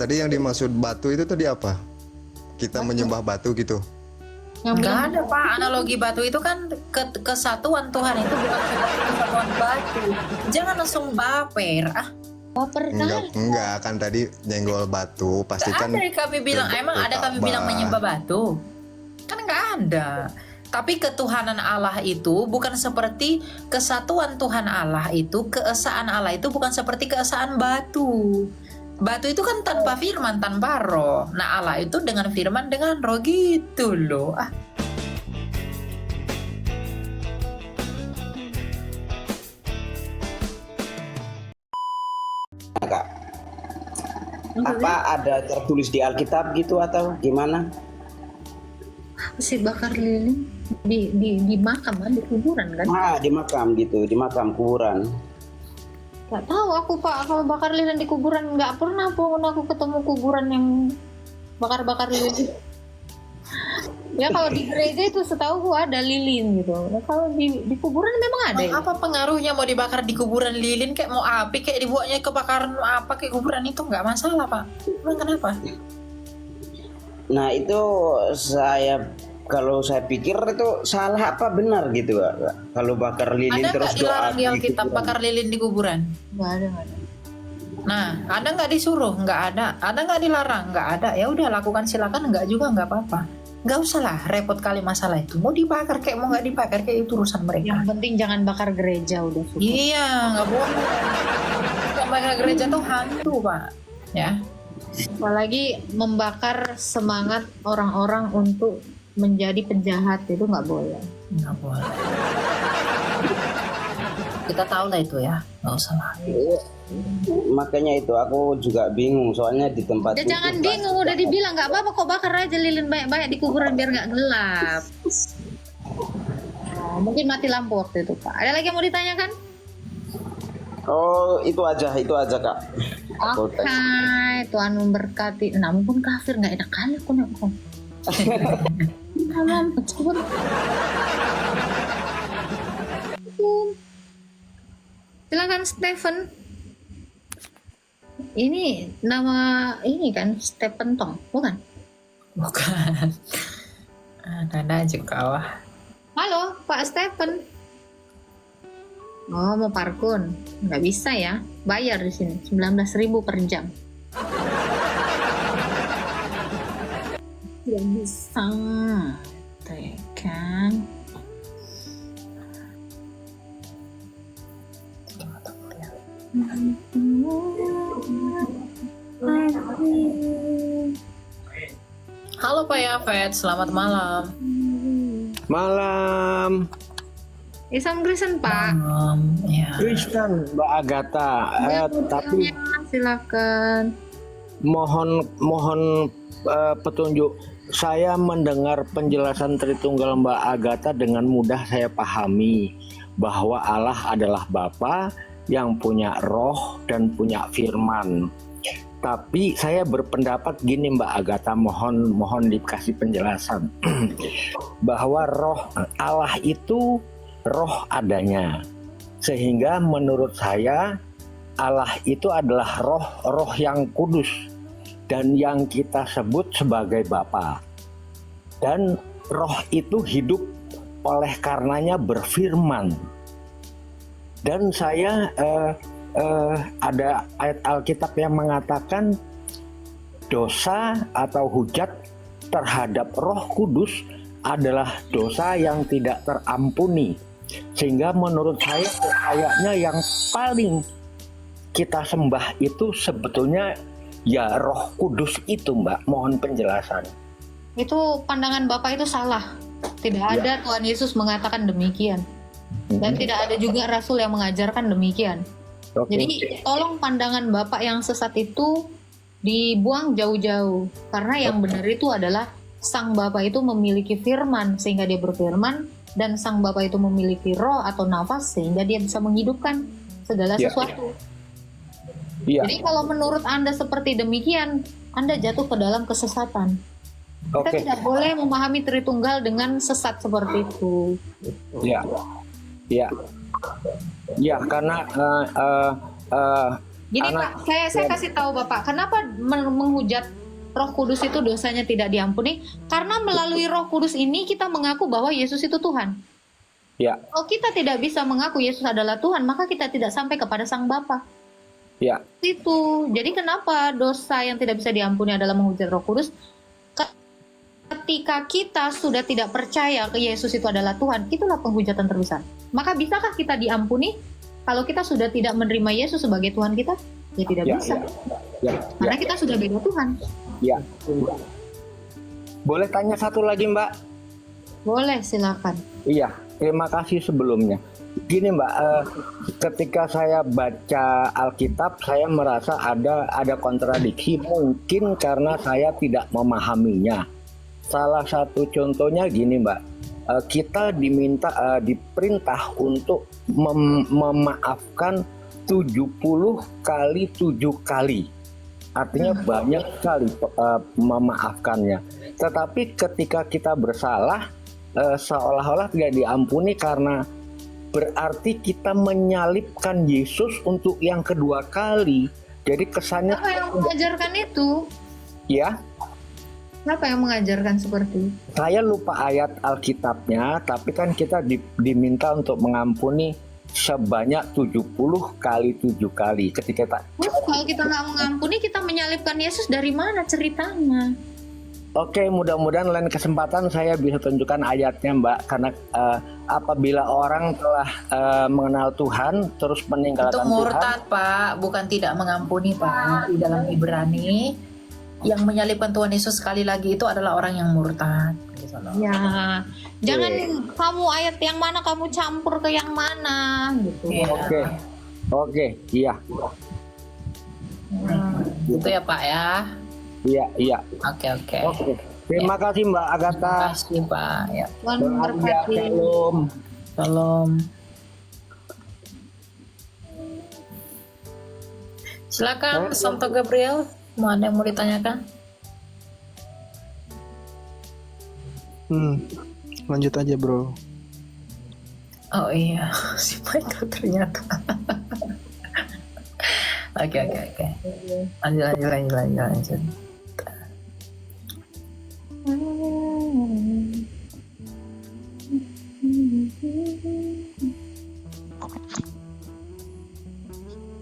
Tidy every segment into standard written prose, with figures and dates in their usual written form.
Tadi yang dimaksud batu itu tadi apa? Kita menyembah batu gitu. Enggak ada Pak, analogi batu itu kan kesatuan Tuhan itu bukan seperti kesatuan batu. Jangan langsung baper. Baper kali. Enggak kan tadi nyenggol batu pasti kan. Ada kami bilang, emang ada kami bilang menyembah batu? Kan enggak ada. Tapi ketuhanan Allah itu bukan seperti kesatuan Tuhan Allah itu, keesaan Allah itu bukan seperti keesaan batu. Batu itu kan tanpa firman, tanpa roh. Nah Allah itu dengan firman, dengan roh gitu loh. Kak, apa ada tertulis di Alkitab gitu atau gimana? Si bakar lilin di makam kan, di kuburan kan? Di makam gitu, di makam kuburan. Gak tahu aku Pak, kalau bakar lilin di kuburan nggak pernah pun aku ketemu kuburan yang bakar-bakar lilin. Ya kalau di gereja itu setahu gua ada lilin gitu. Nah, kalau di kuburan memang ada ya? Apa pengaruhnya mau dibakar di kuburan lilin, kayak mau api, kayak dibuatnya kebakaran apa kayak kuburan itu nggak masalah Pak. Emang kenapa? Nah itu kalau saya pikir itu salah apa benar gitu Kak? Kalau bakar lilin Ada terus nggak dilarang di doa Alkitab gitu. bakar lilin di kuburan? Nggak ada, nggak ada. Nah, ada nggak disuruh? Nggak ada. Ada nggak dilarang? Nggak ada. Ya udah lakukan silakan. Nggak juga nggak apa-apa. Nggak usah lah repot kali masalah itu. Mau dibakar kayak mau nggak dibakar kayak itu urusan mereka. Yang penting jangan bakar gereja udah cukup. Iya, nggak boleh. Bakar gereja tuh hantu Pak. Ya. Apalagi membakar semangat orang-orang untuk menjadi penjahat itu nggak boleh. Nggak boleh. Kita tahu lah itu ya. Nggak usah lah. Makanya itu aku juga bingung soalnya di tempat Ya jangan bingung, udah dibilang nggak apa-apa kok, bakar aja lilin banyak-banyak di kuburan biar nggak gelap. Oh, mungkin mati lampu waktu itu Pak. Ada lagi yang mau ditanyakan? Oh itu aja Kak. Oke, Tuhan memberkati. Namun pun kafir nggak enak kali aku nengok. Silakan Stephen. Ini nama ini kan Stephen Tong, bukan? Bukan. Ada aja kawah. Halo, Pak Stephen. Oh, mau parkun. Nggak bisa ya. Bayar di sini 19.000 per jam. Nggak bisa. Tekan. Halo Pak Yafet, selamat malam. Malam, Isam Kristen Pak. Ya. Kristen Mbak Agatha. Tapi Silakan. mohon petunjuk. Saya mendengar penjelasan Tritunggal Mbak Agatha dengan mudah saya pahami bahwa Allah adalah Bapa yang punya roh dan punya firman. Tapi saya berpendapat gini Mbak Agatha, mohon dikasih penjelasan bahwa roh Allah itu roh adanya, sehingga menurut saya Allah itu adalah roh yang kudus dan yang kita sebut sebagai Bapa, dan roh itu hidup oleh karenanya berfirman. Dan saya ada ayat Alkitab yang mengatakan dosa atau hujat terhadap Roh Kudus adalah dosa yang tidak terampuni. Sehingga menurut saya kayaknya yang paling kita sembah itu sebetulnya ya Roh Kudus itu Mbak. Mohon penjelasan. Itu pandangan Bapak itu salah. Tidak ada Tuhan Yesus mengatakan demikian. Dan tidak ada juga Rasul yang mengajarkan demikian. Oke. Jadi tolong pandangan Bapak yang sesat itu dibuang jauh-jauh. Karena yang benar itu adalah Sang Bapa itu memiliki firman sehingga dia berfirman, dan Sang Bapa itu memiliki roh atau nafas sehingga dia bisa menghidupkan segala sesuatu. Iya. Jadi kalau menurut Anda seperti demikian, Anda jatuh ke dalam kesesatan. Kita Oke. tidak boleh memahami Tritunggal dengan sesat seperti itu. Ya, ya, ya, karena Gini Anak- Pak, saya kasih tahu Bapak, kenapa menghujat Roh Kudus itu dosanya tidak diampuni? Karena melalui Roh Kudus ini kita mengaku bahwa Yesus itu Tuhan. Ya, Kalau kita tidak bisa mengaku Yesus adalah Tuhan, maka kita tidak sampai kepada Sang Bapa. ya. Itu. Jadi kenapa dosa yang tidak bisa diampuni adalah menghujat Roh Kudus? Ketika kita sudah tidak percaya ke Yesus itu adalah Tuhan, itulah penghujatan terbesar. Maka bisakah kita diampuni kalau kita sudah tidak menerima Yesus sebagai Tuhan kita? Ya tidak Ya, bisa. Ya, Karena kita sudah beda Tuhan. ya. Boleh tanya satu lagi, Mbak? Boleh, silakan. Iya, terima kasih sebelumnya. Gini Mbak, ketika saya baca Alkitab, saya merasa ada kontradiksi, mungkin karena saya tidak memahaminya. Salah satu contohnya gini Mbak, kita diperintah untuk memaafkan 70 kali 7 kali. Artinya banyak sekali memaafkannya. Tetapi ketika kita bersalah, seolah-olah tidak diampuni karena berarti kita menyalibkan Yesus untuk yang kedua kali. Jadi kesannya Siapa yang mengajarkan itu? ya, Siapa yang mengajarkan seperti itu? saya lupa ayat Alkitabnya, tapi kan kita diminta untuk mengampuni sebanyak 70 kali 7 kali. Ketika kita Kalau kita nggak mengampuni, kita menyalibkan Yesus, dari mana ceritanya? Oke, mudah-mudahan lain kesempatan saya bisa tunjukkan ayatnya Mbak, karena apabila orang telah mengenal Tuhan terus Itu meninggalkan Tuhan, murtad, Pak, bukan tidak mengampuni, Pak. Di dalam Ibrani, yang menyalibkan Tuhan Yesus sekali lagi itu adalah orang yang murtad. Gitu loh. Ya, jangan kamu ayat yang mana kamu campur ke yang mana gitu. Iya. Oke, iya, Gitu ya, Pak ya. iya. Oke. Oke, terima kasih Mbak Agatha. Terima kasih, Pak. Ya. Tuhan Ya, memberkati. shalom. Shalom. Silakan Santo Gabriel, mau ada yang mau ditanyakan? Lanjut aja bro. Oh iya, si Michael ternyata. Oke. Lanjut.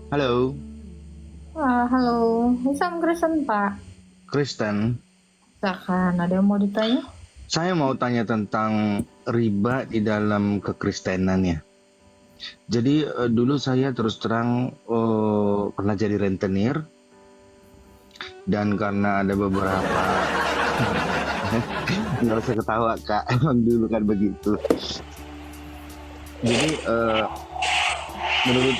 Halo, Halo, Sam Kristen Pak. Kristen. Silakan, ada yang mau ditanya? Saya mau tanya tentang riba di dalam kekristenan ya. Jadi dulu saya terus terang pernah jadi rentenir, dan karena ada beberapa nggak usah ketawa Kak, emang dulu kan begitu. Jadi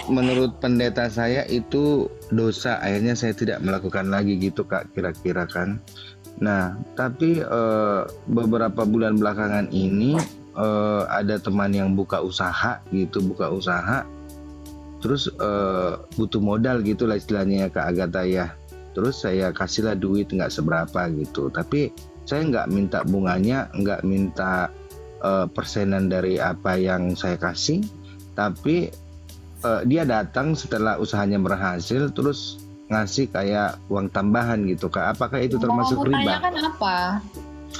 menurut pendeta saya itu dosa, akhirnya saya tidak melakukan lagi gitu Kak, kira-kira kan. Nah, tapi beberapa bulan belakangan ini ada teman yang buka usaha, terus butuh modal gitu lah istilahnya Kak Agatha ya. Terus saya kasihlah duit nggak seberapa gitu, tapi saya nggak minta bunganya, nggak minta persenan dari apa yang saya kasih, tapi dia datang setelah usahanya berhasil terus ngasih kayak uang tambahan gitu Kak. Apakah itu termasuk Mau riba? tanyakan apa?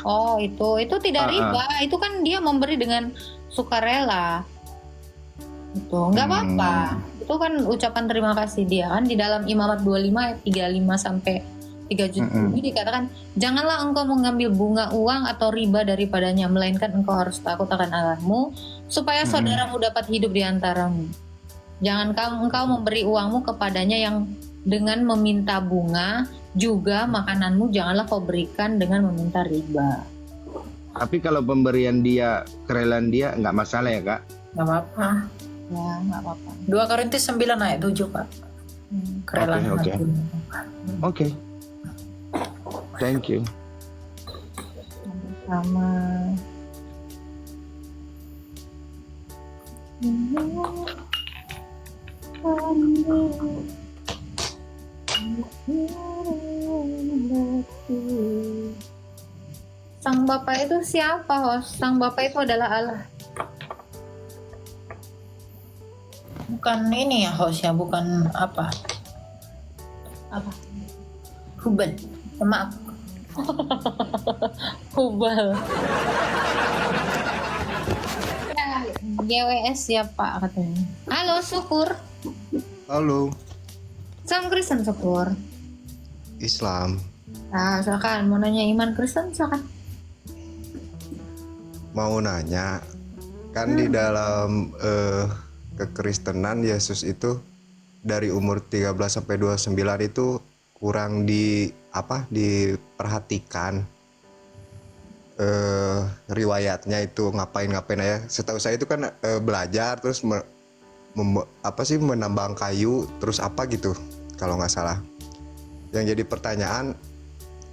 Oh, itu tidak riba. Itu kan dia memberi dengan sukarela. Itu nggak apa-apa. Itu kan ucapan terima kasih dia kan di dalam Imamat 25 ayat 35 sampai 37 ini dikatakan, janganlah engkau mengambil bunga uang atau riba daripadanya, melainkan engkau harus takut akan Allahmu supaya saudaramu dapat hidup di antaramu. Jangan engkau memberi uangmu kepadanya yang dengan meminta bunga, juga makananmu janganlah kau berikan dengan meminta riba. Tapi kalau pemberian dia, kerelaan dia nggak masalah ya Kak? Nggak apa-apa. Ya, nggak apa-apa. 2 Korintus 9 ayat 7, Pak. Kerelaan Oke. hati. Oke. Thank you. Sama. Sang Bapa itu siapa, host? Sang Bapa itu adalah Allah. Bukan ini ya host ya, bukan apa? Apa? Hubal. Maaf. Hubal. Ya, GWS ya Pak katanya. Halo Syukur. Halo, Islam Kristen Syukur. Islam. Nah, silakan mau nanya iman Kristen silakan. Mau nanya, kan di dalam kekristenan Yesus itu dari umur 13 sampai 29 itu kurang diperhatikan riwayatnya itu ngapain-ngapain aja. Setahu saya itu kan belajar terus menambang kayu terus apa gitu kalau nggak salah. Yang jadi pertanyaan,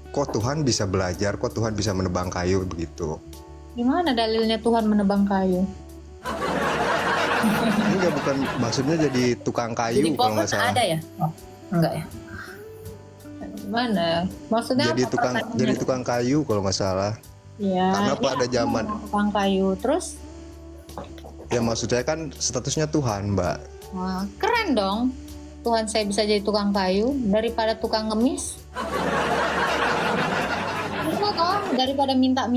kok Tuhan bisa belajar, kok Tuhan bisa menebang kayu begitu? Gimana dalilnya Tuhan menebang kayu? Enggak, bukan, maksudnya jadi tukang kayu Jadi kalau pohon nggak salah. ada ya? Oh, enggak ya? Gimana? Maksudnya Jadi apa pertanyaannya? tukang kayu kalau nggak salah. Ya, Karena pada zaman, tukang kayu. Terus, ya maksud saya kan statusnya Tuhan, Mbak. wah, keren dong. Tuhan saya bisa jadi tukang kayu daripada tukang ngemis. Bisa toh, daripada minta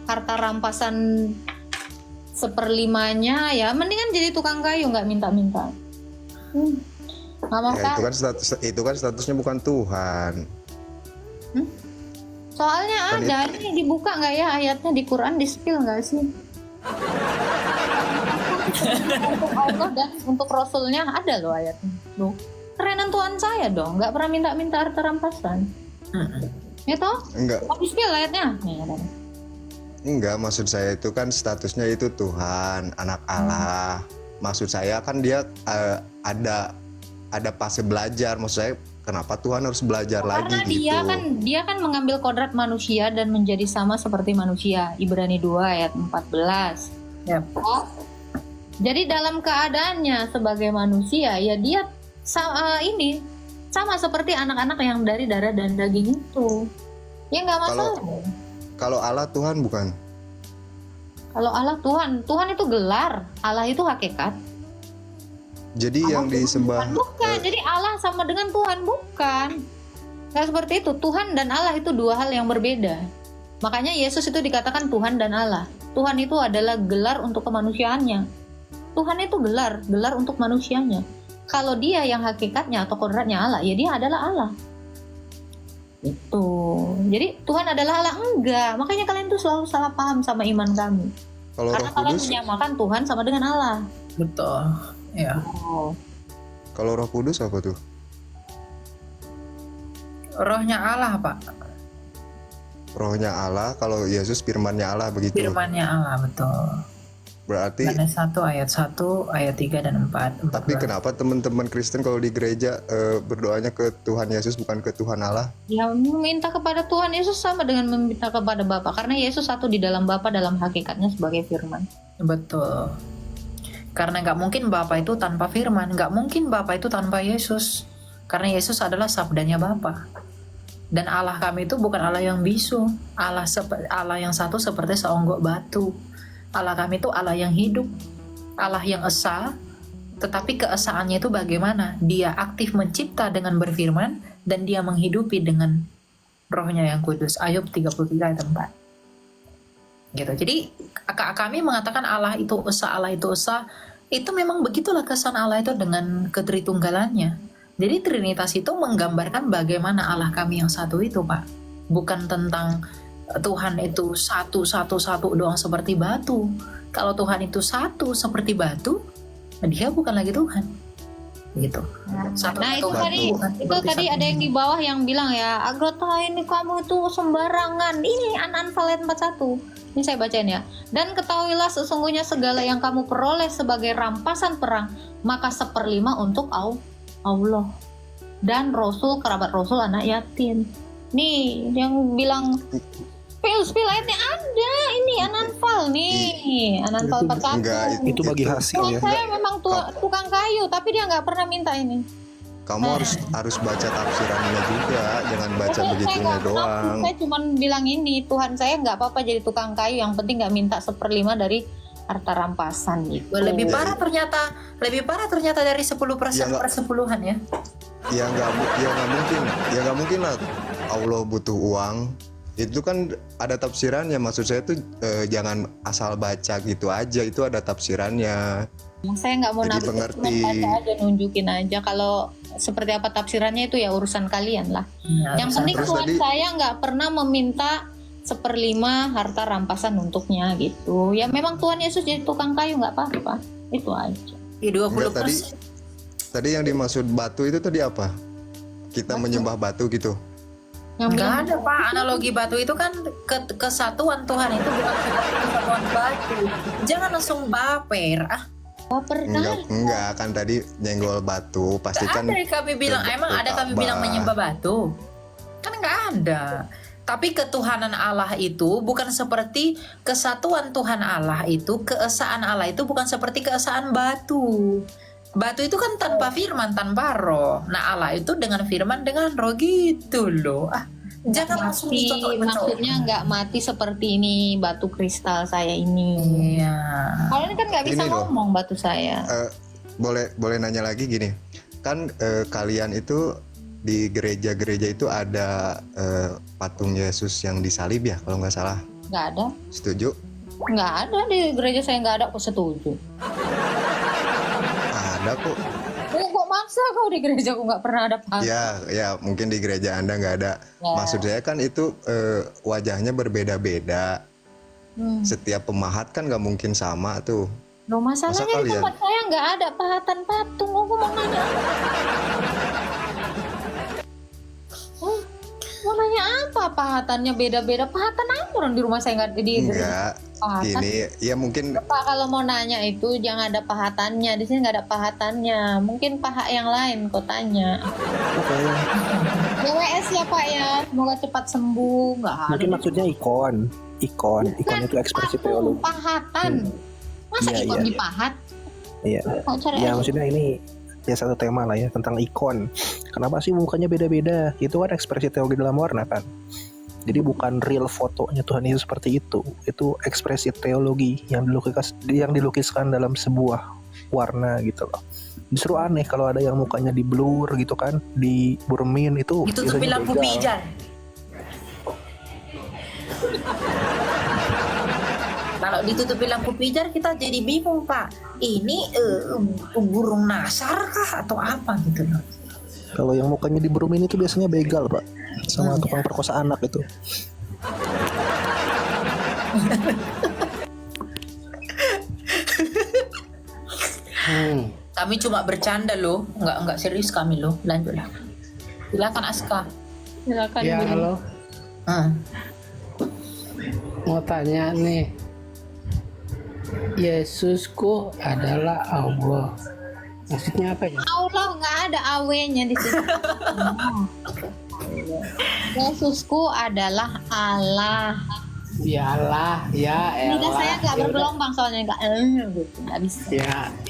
harta rampasan 1/5-nya, ya mendingan jadi tukang kayu nggak minta-minta. Nggak Ya, masalah. itu kan statusnya bukan Tuhan. Soalnya Kan ada, ini dibuka nggak ya ayatnya di Quran, di spill nggak sih? Untuk Allah dan untuk Rasulnya ada loh ayatnya. Loh, kerenan Tuhan saya dong, nggak pernah minta-minta harta rampasan. Ya toh? Enggak, Mau di spill ayatnya? Nih, ada. enggak, maksud saya itu kan statusnya itu Tuhan, anak Allah. Maksud saya kan dia ada fase belajar. Maksud saya kenapa Tuhan harus belajar lagi Karena gitu? dia kan mengambil kodrat manusia dan menjadi sama seperti manusia. Ibrani 2 ayat 14. Yap. Oh, jadi dalam keadaannya sebagai manusia, ya dia sama seperti anak-anak yang dari darah dan daging itu. Ya nggak masalah. Kalau Allah Tuhan bukan? Kalau Allah Tuhan itu gelar, Allah itu hakikat. Jadi yang disembah Bukan, jadi Allah sama dengan Tuhan, bukan. Nggak seperti itu. Tuhan dan Allah itu dua hal yang berbeda. Makanya Yesus itu dikatakan Tuhan dan Allah. Tuhan itu adalah gelar untuk kemanusiaannya. Tuhan itu gelar untuk manusianya. Kalau dia yang hakikatnya atau kodratnya Allah, ya dia adalah Allah. Itu. Jadi Tuhan adalah Allah, enggak. Makanya kalian tuh selalu salah paham sama iman kami. kalau Roh Karena kalian Kudus, menyamakan Tuhan sama dengan Allah. Betul. Ya. Oh. kalau Roh Kudus apa tuh? Rohnya Allah, Pak. Rohnya Allah, kalau Yesus firmannya Allah begitu. Firmannya Allah, betul. Berarti Yohanes 1 ayat 1, ayat 3 dan 4. tapi kenapa teman-teman Kristen kalau di gereja berdoanya ke Tuhan Yesus bukan ke Tuhan Allah? Ya, meminta kepada Tuhan Yesus sama dengan meminta kepada Bapa, karena Yesus satu di dalam Bapa dalam hakikatnya sebagai firman. Betul. Karena nggak mungkin Bapa itu tanpa firman, nggak mungkin Bapa itu tanpa Yesus. Karena Yesus adalah sabdanya Bapa. Dan Allah kami itu bukan Allah yang bisu, Allah yang satu seperti seonggok batu. Allah kami itu Allah yang hidup, Allah yang esa, tetapi keesaannya itu bagaimana? Dia aktif mencipta dengan berfirman, dan dia menghidupi dengan rohnya yang kudus. Ayub 33 ayat 4. Gitu. Jadi kami mengatakan Allah itu esa, itu memang begitulah kesan Allah itu dengan ketritunggalannya. Jadi Trinitas itu menggambarkan bagaimana Allah kami yang satu itu, Pak. Bukan tentang Tuhan itu satu doang seperti batu. Kalau Tuhan itu satu seperti batu, dia bukan lagi Tuhan. Gitu. Nah, itu tadi ada yang di bawah yang bilang ya, Agatha ini kamu itu sembarangan. Ini An-Anfal ayat 41. Ini saya bacain ya. Dan ketahuilah sesungguhnya segala yang kamu peroleh sebagai rampasan perang, maka 1/5 untuk Allah dan Rasul, kerabat Rasul, anak yatim. Nih yang bilang Spill ayatnya ada, ini An-Anfal nih, An-Anfal 41. Enggak, Itu bagi hasil Tuhan ya. saya memang tukang kayu, tapi dia nggak pernah minta ini. Kamu harus baca tafsirannya juga, jangan baca Saya begitunya nggak pernah, doang. saya cuma bilang ini, Tuhan saya nggak apa-apa jadi tukang kayu, yang penting nggak minta 1/5 dari harta rampasan itu. Lebih parah ternyata dari 10% Ya, nggak- persepuluhan ya. Ya nggak mungkin lah Allah butuh uang. Itu kan ada tafsirannya, maksud saya tuh jangan asal baca gitu aja, itu ada tafsirannya. Saya nggak mau Jadi nafsir, cuma mengerti. baca aja, nunjukin aja. Kalau seperti apa tafsirannya itu ya urusan kalian lah. Ya, Yang penting Terus Tuhan tadi- saya nggak pernah meminta 1/5 harta rampasan untuknya gitu. Ya memang Tuhan Yesus jadi tukang kayu nggak apa-apa. Itu aja. di 20%. Enggak, tadi yang dimaksud batu itu tadi apa? Kita menyembah batu gitu. Yang Nggak bilang ada Pak, analogi batu itu kan kesatuan Tuhan itu bukan seperti kesatuan batu. Jangan langsung baper. baper kan? Enggak kan tadi nyenggol batu, pasti kan Ada kami bilang, emang ada kami bilang menyembah batu? Kan nggak ada. Tapi ketuhanan Allah itu bukan seperti kesatuan Tuhan Allah itu, keesaan Allah itu bukan seperti keesaan batu. Batu itu kan tanpa firman, tanpa roh. Nah Allah itu dengan firman, dengan roh gitu loh. Jangan langsung Mati, dicocok-cocok. maksudnya nggak mati seperti ini batu kristal saya ini. Iya. Kalau ini kan nggak bisa Ini loh. ngomong batu saya. boleh nanya lagi gini. Kan kalian itu di gereja-gereja itu ada patung Yesus yang disalib ya kalau nggak salah. Nggak ada. Setuju? Nggak ada di gereja saya, nggak ada. Aku setuju. Ada kok. Kok maksa kau di gereja aku nggak pernah ada patung? Ya mungkin di gereja Anda nggak ada. Ya. Maksud saya kan itu wajahnya berbeda-beda. Hmm. Setiap pemahat kan nggak mungkin sama tuh. Loh, masalahnya di kalian- tempat saya nggak ada pahatan patung. Aku mau nanya. Mau nanya apa pahatannya beda-beda? Pahatan apa orang di rumah saya nggak ada di Enggak. pahatan? Ini ya mungkin Pak, kalau mau nanya itu jangan ada pahatannya. Di sini nggak ada pahatannya. Mungkin paha yang lain kau tanya. WWS ya Pak ya. Semoga cepat sembuh. Nggak ada. Mungkin maksudnya ikon itu ekspresi Patung, teologi. pahatan. Masa Iya, ikon iya. dipahat? Iya. Mau cari Ya aja. maksudnya ini ya satu tema lah ya tentang ikon. Kenapa sih mukanya beda-beda? Itu kan ekspresi teologi dalam warna kan. Jadi bukan real fotonya Tuhan Yesus seperti itu. Itu ekspresi teologi yang dilukiskan dalam sebuah warna gitu loh. Justru aneh kalau ada yang mukanya di blur gitu kan, di burmin itu Ditutupi biasanya lampu begal. pijar. Kalau ditutupi lampu pijar kita jadi bingung Pak. Ini burung nasar kah atau apa gitu loh? Kalau yang mukanya di burmin itu biasanya begal Pak, sama tukang perkosa anak itu. Kami cuma bercanda loh, nggak serius kami loh. Lanjutlah. Silakan Aska. Silakan. Ya Bu. halo, Hmm. mau tanya nih, Yesusku adalah Allah. Maksudnya apa ya? Allah nggak ada awenya di sini. Yesusku adalah Allah. Ya Allah, ya Lidah saya nggak Allah. bergelombang soalnya nggak gitu, nggak bisa.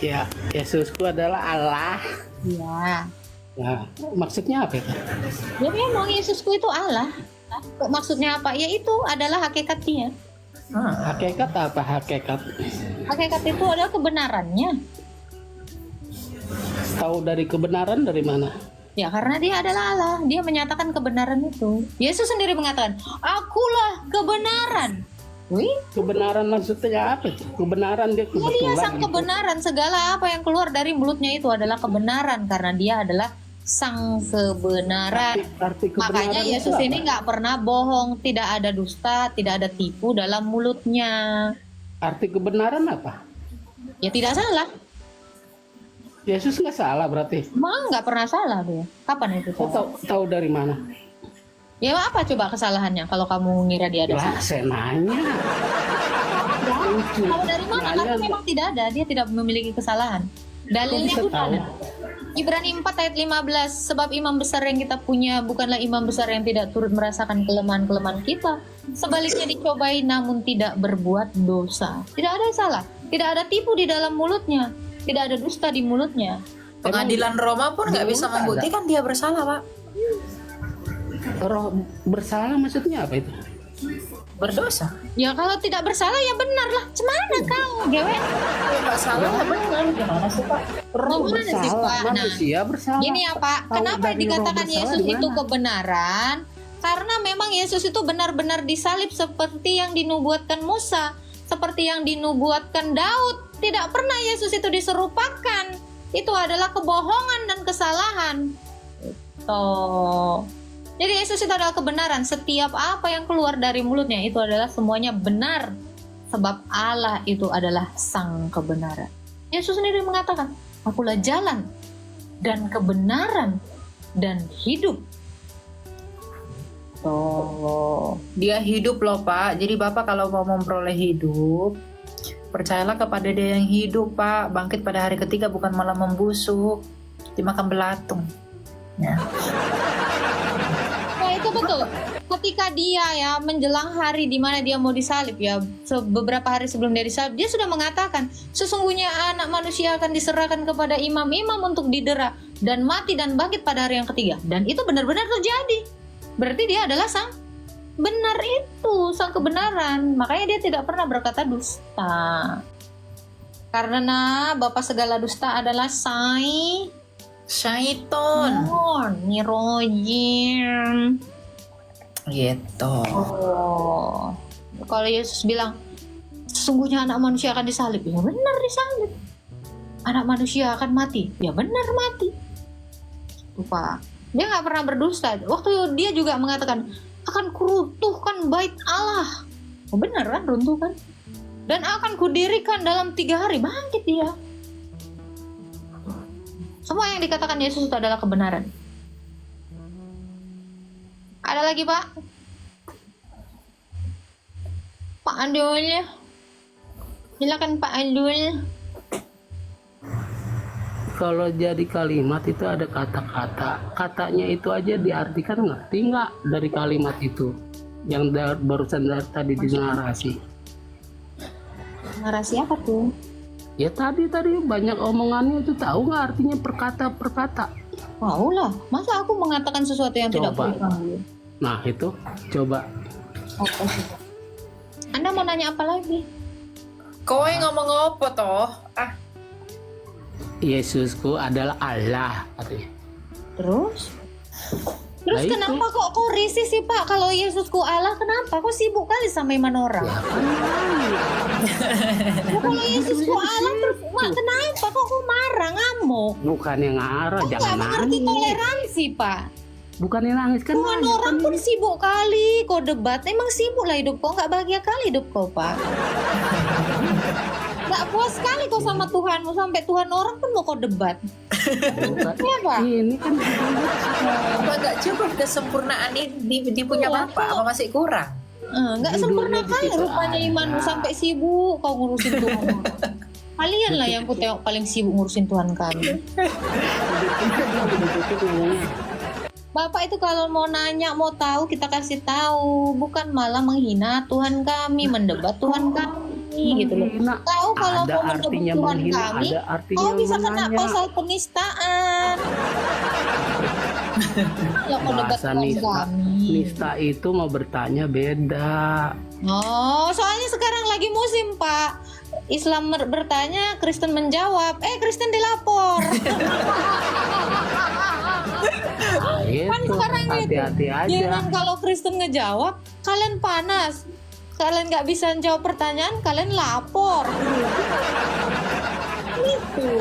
Ya, Yesusku adalah Allah. Ya. Nah, maksudnya apa itu? Ya memang Yesusku itu Allah. Maksudnya apa? Ya itu adalah hakikat dia. Hakikat apa hakikat? Hakikat itu adalah kebenarannya. Tahu dari kebenaran dari mana? Ya karena dia adalah Allah. Dia menyatakan kebenaran itu. Yesus sendiri mengatakan, akulah kebenaran. Wih, Kebenaran maksudnya apa? Kebenaran dia ya dia kebetulan. sang gitu. kebenaran. Segala apa yang keluar dari mulutnya itu adalah kebenaran. Karena dia adalah sang kebenaran. Arti kebenaran Makanya itu Yesus apa? ini nggak pernah bohong. Tidak ada dusta, tidak ada tipu dalam mulutnya. Arti kebenaran apa? Ya tidak salah. Yesus nggak salah berarti. Emang nggak pernah salah dia. Kapan itu Kau salah? tahu dari mana? Ya apa coba kesalahannya kalau kamu ngira dia ada Lah, salah? saya nanya. Lucu. Tahu dari mana? Nanya, Karena memang tidak ada. Dia tidak memiliki kesalahan. Dalilnya bisa udah tahu? ada. Ibrani 4 ayat 15. Sebab imam besar yang kita punya bukanlah imam besar yang tidak turut merasakan kelemahan-kelemahan kita. Sebaliknya dicobai namun tidak berbuat dosa. Tidak ada yang salah. Tidak ada tipu di dalam mulutnya. Tidak ada dusta di mulutnya. Pengadilan Roma pun nggak bisa Ada. membuktikan dia bersalah Pak. Roh bersalah maksudnya apa itu? berdosa. Ya kalau tidak bersalah ya benar lah. Cemana kau, gewe? Kalau nggak salah ya benar. Gimana sih Pak? Gimana sih Pak? Nah, Manusia bersalah. gini ya Pak, Tahu kenapa dari dikatakan roh bersalah Yesus di itu mana? kebenaran? Karena memang Yesus itu benar-benar disalib seperti yang dinubuatkan Musa, seperti yang dinubuatkan Daud. Tidak pernah Yesus itu diserupakan. Itu adalah kebohongan dan kesalahan. Tuh. Jadi Yesus itu adalah kebenaran. Setiap apa yang keluar dari mulutnya itu adalah semuanya benar. Sebab Allah itu adalah sang kebenaran. Yesus sendiri mengatakan, akulah jalan dan kebenaran dan hidup. Tuh. Dia hidup loh Pak. Jadi Bapak kalau mau memperoleh hidup, percayalah kepada Dia yang hidup Pak. Bangkit pada hari ketiga, bukan malah membusuk, dimakan belatung. Ya. Nah itu betul. Ketika dia ya menjelang hari di mana dia mau disalib ya, beberapa hari sebelum dia disalib, dia sudah mengatakan, sesungguhnya anak manusia akan diserahkan kepada imam-imam untuk didera dan mati dan bangkit pada hari yang ketiga. Dan itu benar-benar terjadi. Berarti dia adalah sang benar itu, sang kebenaran. Makanya dia tidak pernah berkata dusta. Karena Bapa segala dusta adalah Syaiton. Nirojim. Gitu. Oh. Kalau Yesus bilang sesungguhnya anak manusia akan disalib, ya benar disalib. Anak manusia akan mati, ya benar mati. Lupa. Dia nggak pernah berdusta. Waktu dia juga mengatakan akan kuruntuhkan bait Allah. Oh, benar kan, runtuh kan? Dan akan kudirikan dalam 3 hari, bangkit dia. Semua yang dikatakan Yesus itu adalah kebenaran. Ada lagi Pak? Pak Andulnya. Silakan Pak Andulnya. Kalau jadi kalimat itu ada kata-kata. Katanya itu aja diartikan ngerti nggak dari kalimat itu? Yang barusan tadi di narasi. Narasi apa tuh? Ya tadi banyak omongannya itu, tahu nggak artinya per kata? Mau lah, masa aku mengatakan sesuatu yang tidak Coba. perlu tahu? Nah itu coba. Apa sih? Anda mau nanya apa lagi? Kowe ngomong apa toh? Yesusku adalah Allah katanya. Terus Nah, itu. kenapa kok risih sih Pak? Kalau Yesusku Allah, kenapa? Kok sibuk kali sama iman orang? Ya kan Ya, kalau Yesusku Allah terus kenapa kok marah, ngamuk? bukan yang ngarah, Kok jangan nggak mengerti nangis. toleransi Pak? Bukan yang nangis kan Tuhan nanya, orang kan pun sibuk kali kok debat. Emang sibuk lah hidup kau, nggak bahagia kali hidup kau Pak. Nggak puas sekali kau sama Tuhanmu, sampai Tuhan orang pun mau kau debat. bukan. Iya Pak. Ini kan Apa nggak cukup kesempurnaan ini di punya Iya, Bapak? Apa masih kurang? Nggak Judulnya sempurna di kali situ rupanya ada. imanmu, sampai sibuk kau ngurusin Tuhan. Kalian lah yang ku tengok paling sibuk ngurusin Tuhan kami. Bapak itu kalau mau nanya, mau tahu, kita kasih tahu, bukan malah menghina Tuhan kami, mendebat Tuhan kami, gitu loh. menghina. Tahu kalau Ada mau mendebat artinya Tuhan menghina, kami, ada artinya kau bisa kena menanya. pasal penistaan. Kalau mau debat Bahasa Tuhan nista, kami. nista itu mau bertanya beda. Oh, soalnya sekarang lagi musim Pak. Islam bertanya, Kristen menjawab. Kristen dilapor. Nah, Kan itu sekarang gitu. hati-hati aja. Jangan kalau Kristen ngejawab, kalian panas. Kalian nggak bisa jawab pertanyaan, kalian lapor. Gitu.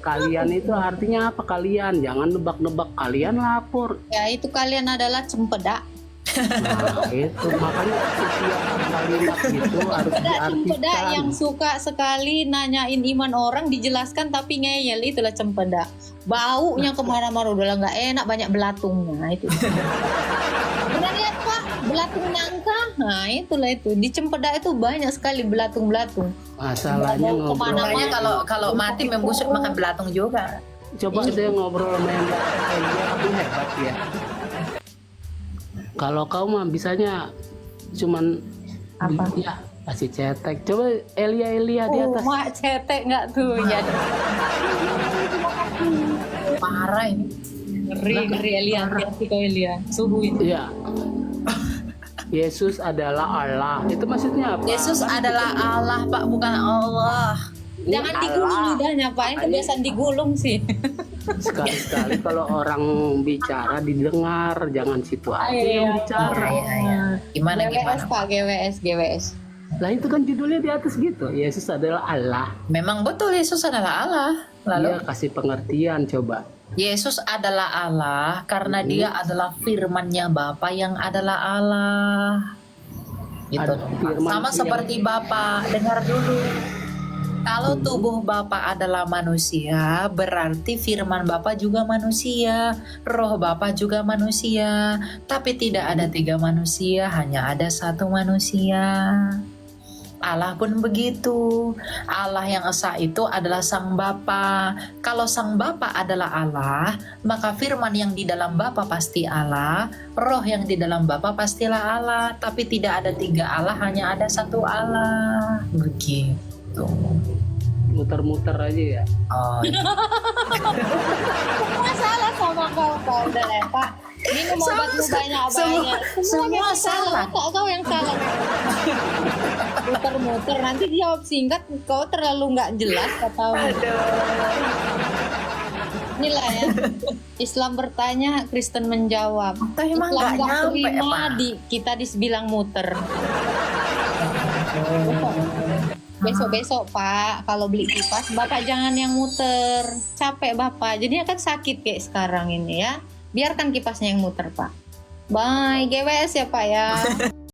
Kalian itu artinya apa kalian? Jangan nebak-nebak, kalian lapor. Ya itu kalian adalah cempedak. Nah itu makanya setiap kalimat itu harus Cempedak yang diartikan. suka sekali nanyain iman orang, dijelaskan tapi ngeyel, itulah cempedak. Baunya kemana-mana, udah nggak enak, banyak belatungnya itu. Pernah lihat Pak belatung nangka? Nah itulah itu, di cempedak itu banyak sekali belatung-belatung. Masalahnya Mau ngobrol. kemana-mana. Makanya kalau mati membusuk makan belatung juga. Coba saya ngobrol sama yang dia aku hebat ya. Kalau kau mah bisanya cuman Apa? ya kasih cetek. Coba Elia di atas. Mak cetek nggak tuh ya? Parah ini. Ngeri Elia, hati kau Elia, suhu itu. Iya. Yesus adalah Allah. Itu maksudnya apa? Yesus Kan adalah Allah, Pak, bukan Allah. ini Jangan Allah. digulung lidahnya Pak, ini kebiasaan digulung sih. Sekali-sekali kalau orang bicara didengar, jangan situ aja yang bicara. Gimana GWS Pak, GWS. Lah itu kan judulnya di atas gitu. Yesus adalah Allah. Memang betul Yesus adalah Allah. Lalu Dia kasih pengertian coba. Yesus adalah Allah karena dia adalah firman-Nya Bapa yang adalah Allah. Gitu. Ada firman Sama yang- seperti Bapa, dengar dulu. Kalau tubuh Bapa adalah manusia, berarti firman Bapa juga manusia, roh Bapa juga manusia. Tapi tidak ada 3 manusia, hanya ada 1 manusia. Allah pun begitu. Allah yang esa itu adalah Sang Bapa. Kalau Sang Bapa adalah Allah, maka firman yang di dalam Bapa pasti Allah, roh yang di dalam Bapa pastilah Allah. Tapi tidak ada 3 Allah, hanya ada 1 Allah. Begitu. Muter-muter aja ya. Oh, Masalah sama kau udah lah Pak. Minum obatmu banyak-banyak. semua salah. Kau yang salah. Muter-muter nanti dijawab singkat, kau terlalu nggak jelas atau inilah ya. Islam bertanya, Kristen menjawab. Tapi emang Islam nggak nggak nyampe, terima Pak. kita dibilang muter. Besok-besok Pak, kalau beli kipas, Bapak jangan yang muter. Capek Bapak, jadinya kan sakit kayak sekarang ini ya. Biarkan kipasnya yang muter Pak. Bye, GWS ya Pak ya.